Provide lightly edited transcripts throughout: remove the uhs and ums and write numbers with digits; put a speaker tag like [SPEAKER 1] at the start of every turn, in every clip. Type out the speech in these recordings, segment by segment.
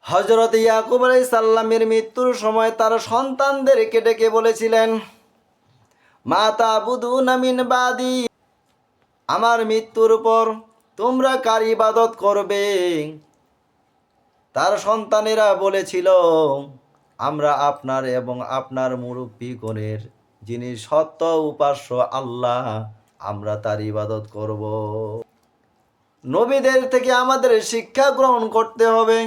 [SPEAKER 1] হযরত ইয়াকুব আলাইহিস সালামের মৃত্যুর সময় তার সন্তানদেরকে ডেকে বলেছিলেন, মা তা'বুদুনা মিন বাদি, আমার মৃত্যুর পর তোমরা কার ইবাদত করবে? তার সন্তানেরা বলেছিল, আমরা আপনার এবং আপনার মুরব্বিগণের যিনি সত্য উপাস্য আল্লাহ, আমরা তার ইবাদত করব। নবীদের থেকে আমাদের শিক্ষা গ্রহণ করতে হবে।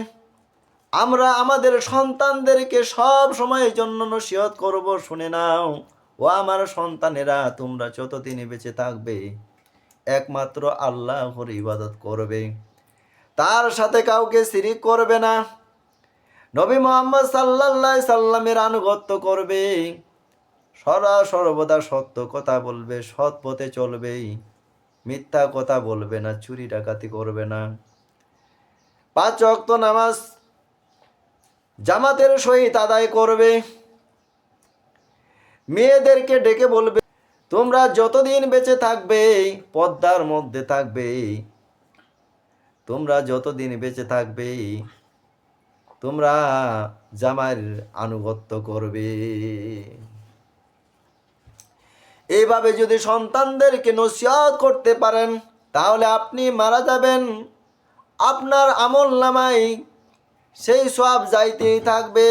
[SPEAKER 1] আমরা আমাদের সন্তানদেরকে সব সময়ের জন্য নসিহত করব, শুনে নাও ও আমার সন্তানেরা, তোমরা যতদিন বেঁচে থাকবে একমাত্র আল্লাহর ইবাদত করবে, তার সাথে কাউকে শিরিক করবে না, নবী মুহাম্মদ সাল্লাল্লাহু আলাইহি সাল্লামের আনুগত্য করবে, সর্বদা সত্য কথা বলবে, সৎ পথে চলবে, মিথ্যা কথা বলবে না, চুরি ডাকাতি করবে না, 5 ওয়াক্ত নামাজ জামাতের সহিত আদায় করবে। মেয়েদেরকে ডেকে বলবে, তোমরা যতদিন বেঁচে থাকবে পর্দার মধ্যে থাকবে, তোমরা যতদিন বেঁচে থাকবে তোমরা জামাইয়ের আনুগত্য করবে। এইভাবে যদি সন্তানদেরকে নসিহত করতে পারেন, তাহলে আপনি মারা যাবেন, আপনার আমল নামায় সেই সওয়াব যাইতেই থাকবে।